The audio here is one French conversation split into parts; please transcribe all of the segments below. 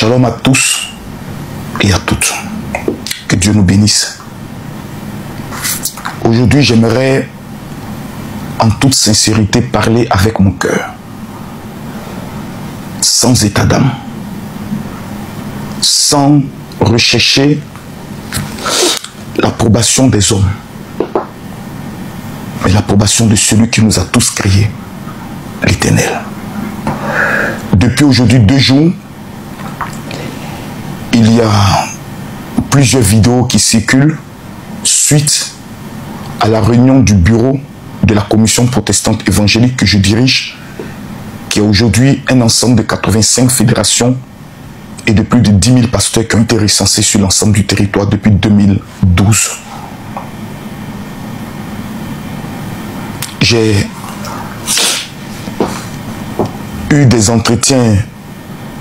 Shalom à tous et à toutes. Que Dieu nous bénisse. Aujourd'hui, j'aimerais en toute sincérité parler avec mon cœur, sans état d'âme, sans rechercher l'approbation des hommes, mais l'approbation de celui qui nous a tous créés, l'Éternel. Depuis aujourd'hui 2 jours, il y a plusieurs vidéos qui circulent suite à la réunion du bureau de la commission protestante évangélique que je dirige, qui a aujourd'hui un ensemble de 85 fédérations et de plus de 10 000 pasteurs qui ont été recensés sur l'ensemble du territoire depuis 2012. J'ai eu des entretiens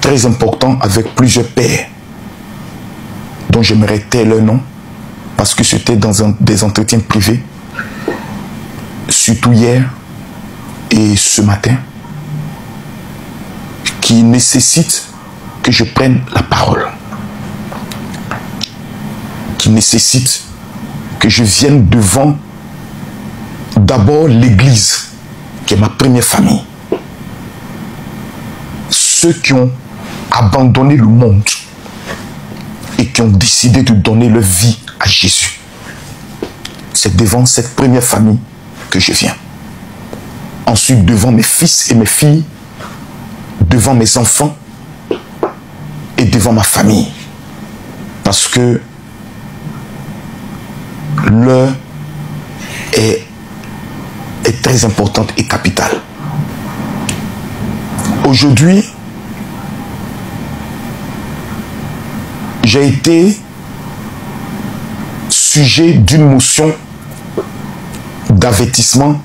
très importants avec plusieurs pères dont j'aimerais taire leur nom parce que c'était dans des entretiens privés, surtout hier et ce matin, qui nécessitent que je prenne la parole, qui nécessitent que je vienne devant d'abord l'Église, qui est ma première famille, ceux qui ont abandonné le monde et qui ont décidé de donner leur vie à Jésus. C'est devant cette première famille que je viens. Ensuite, devant mes fils et mes filles, devant mes enfants et devant ma famille. Parce que l'heure est très importante et capitale. Aujourd'hui, j'ai été sujet d'une motion d'avertissement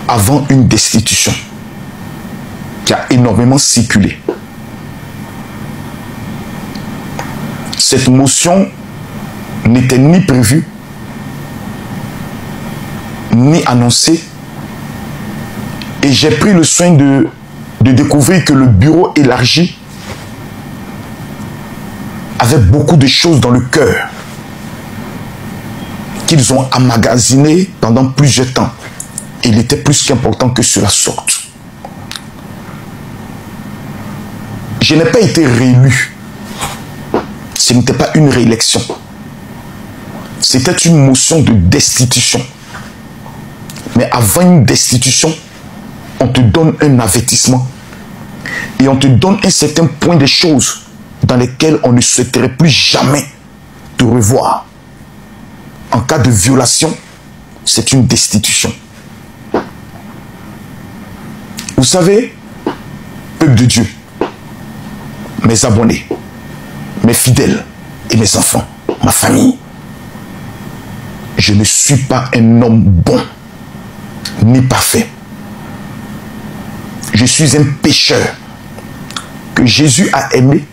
avant une destitution qui a énormément circulé. Cette motion n'était ni prévue, ni annoncée, et j'ai pris le soin de découvrir que le bureau élargi avait beaucoup de choses dans le cœur qu'ils ont emmagasinées pendant plusieurs temps. Et il était plus qu'important que cela sorte. Je n'ai pas été réélu. Ce n'était pas une réélection. C'était une motion de destitution. Mais avant une destitution, on te donne un avertissement. Et on te donne un certain point de choses dans lesquelles on ne souhaiterait plus jamais te revoir. En cas de violation, c'est une destitution. Vous savez, peuple de Dieu, mes abonnés, mes fidèles et mes enfants, ma famille, je ne suis pas un homme bon, ni parfait. Je suis un pécheur que Jésus a aimé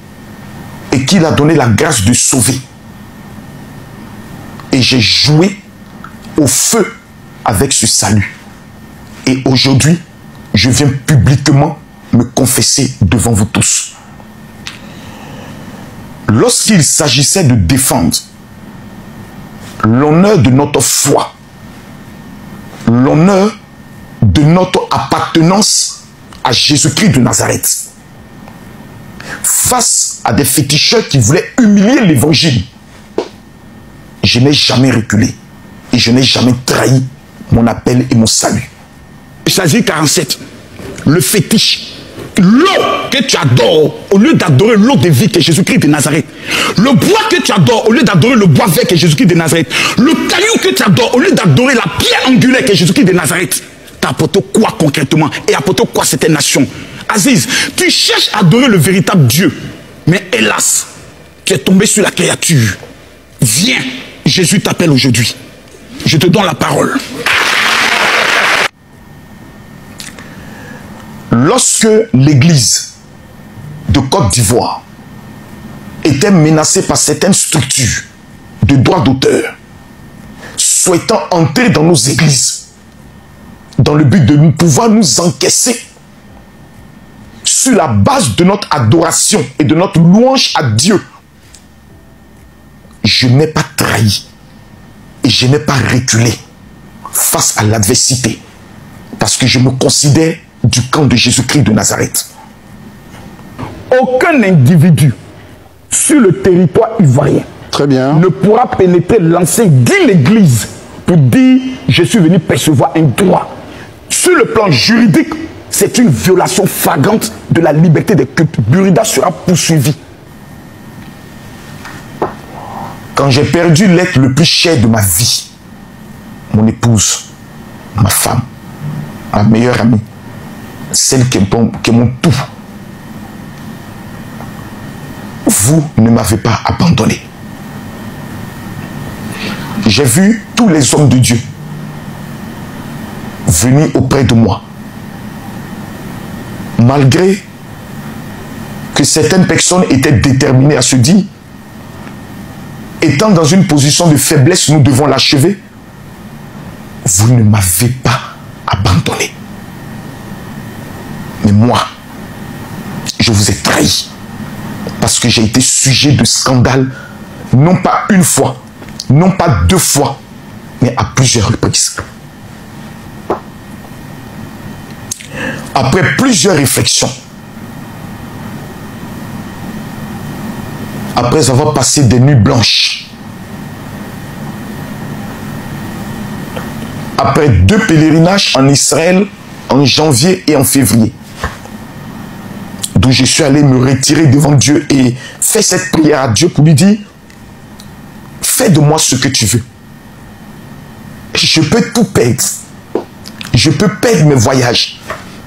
et qu'il a donné la grâce de sauver. Et j'ai joué au feu avec ce salut. Et aujourd'hui, je viens publiquement me confesser devant vous tous. Lorsqu'il s'agissait de défendre l'honneur de notre foi, l'honneur de notre appartenance à Jésus-Christ de Nazareth, face à des féticheurs qui voulaient humilier l'évangile, je n'ai jamais reculé et je n'ai jamais trahi mon appel et mon salut. Isaïe 47, le fétiche, l'eau que tu adores, au lieu d'adorer l'eau de vie que Jésus-Christ de Nazareth, le bois que tu adores, au lieu d'adorer le bois vert que Jésus-Christ de Nazareth, le caillou que tu adores, au lieu d'adorer la pierre angulaire que Jésus-Christ de Nazareth, t'as apporté quoi concrètement et apporté quoi cette nation? Aziz, tu cherches à adorer le véritable Dieu, mais hélas, tu es tombé sur la créature. Viens, Jésus t'appelle aujourd'hui. Je te donne la parole. Lorsque l'église de Côte d'Ivoire était menacée par certaines structures de droits d'auteur souhaitant entrer dans nos églises dans le but de pouvoir nous encaisser sur la base de notre adoration et de notre louange à Dieu, je n'ai pas trahi et je n'ai pas reculé face à l'adversité, parce que je me considère du camp de Jésus-Christ de Nazareth. Aucun individu sur le territoire ivoirien ne pourra pénétrer l'enceinte d'une église pour dire « je suis venu percevoir un droit ». Sur le plan juridique, c'est une violation flagrante de la liberté des cultes. Burida sera poursuivi. Quand j'ai perdu l'être le plus cher de ma vie, mon épouse, ma femme, ma meilleure amie, celle qui est mon tout, vous ne m'avez pas abandonné. J'ai vu tous les hommes de Dieu venir auprès de moi. Malgré que certaines personnes étaient déterminées à se dire, étant dans une position de faiblesse, nous devons l'achever. Vous ne m'avez pas abandonné. Mais moi, je vous ai trahi. Parce que j'ai été sujet de scandale, non pas une fois, non pas deux fois, mais à plusieurs reprises. Après plusieurs réflexions, après avoir passé des nuits blanches, après 2 pèlerinages en Israël en janvier et en février, d'où je suis allé me retirer devant Dieu et faire cette prière à Dieu pour lui dire, fais de moi ce que tu veux. Je peux tout perdre. Je peux perdre mes voyages.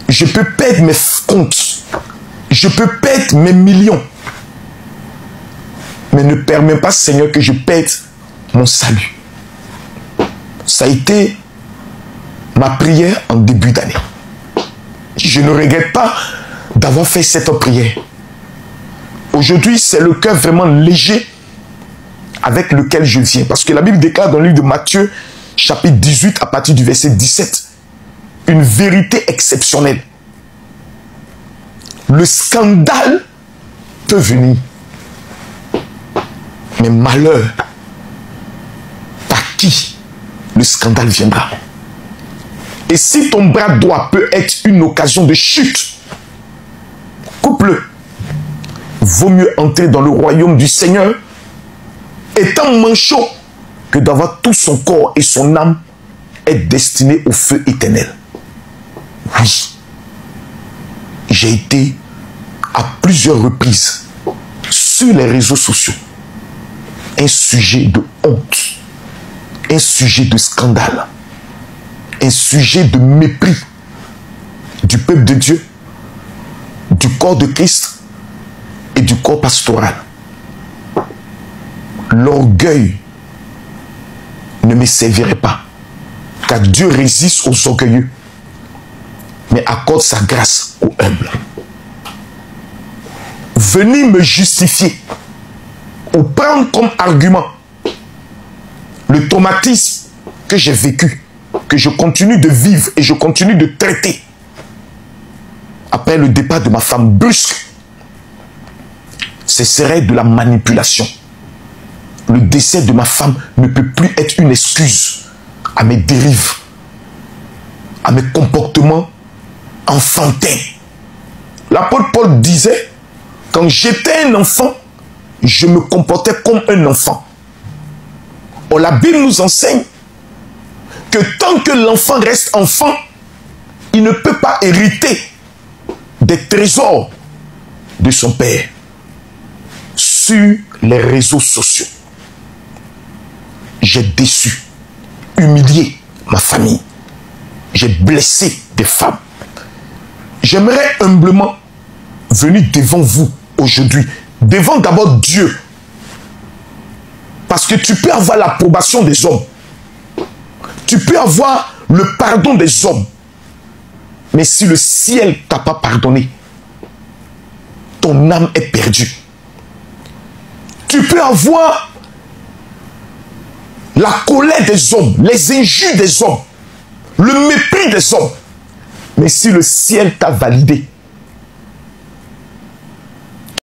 Je peux perdre mes comptes. Je peux perdre mes millions. Mais ne permets pas, Seigneur, que je perde mon salut. Ça a été ma prière en début d'année. Je ne regrette pas d'avoir fait cette prière. Aujourd'hui, c'est le cœur vraiment léger avec lequel je viens. Parce que la Bible déclare dans le livre de Matthieu, chapitre 18, à partir du verset 17, une vérité exceptionnelle. Le scandale peut venir. Mais malheur, par qui le scandale viendra. Et si ton bras droit peut être une occasion de chute, coupe-le. Vaut mieux entrer dans le royaume du Seigneur étant manchot que d'avoir tout son corps et son âme être destinés au feu éternel. Oui, j'ai été à plusieurs reprises sur les réseaux sociaux un sujet de honte, un sujet de scandale, un sujet de mépris du peuple de Dieu, du corps de Christ et du corps pastoral. L'orgueil ne me servirait pas, car Dieu résiste aux orgueilleux, mais accorde sa grâce aux humbles. Venir me justifier ou prendre comme argument le traumatisme que j'ai vécu, que je continue de vivre et je continue de traiter après le départ de ma femme brusque, ce serait de la manipulation. Le décès de ma femme ne peut plus être une excuse à mes dérives, à mes comportements enfantins. L'apôtre Paul disait, quand j'étais un enfant, je me comportais comme un enfant. Or, la Bible nous enseigne que tant que l'enfant reste enfant, il ne peut pas hériter des trésors de son père. Sur les réseaux sociaux, j'ai déçu, humilié ma famille. J'ai blessé des femmes. J'aimerais humblement venir devant vous aujourd'hui, devant d'abord Dieu. Parce que tu peux avoir l'approbation des hommes. Tu peux avoir le pardon des hommes. Mais si le ciel ne t'a pas pardonné, ton âme est perdue. Tu peux avoir la colère des hommes, les injures des hommes, le mépris des hommes. Mais si le ciel t'a validé,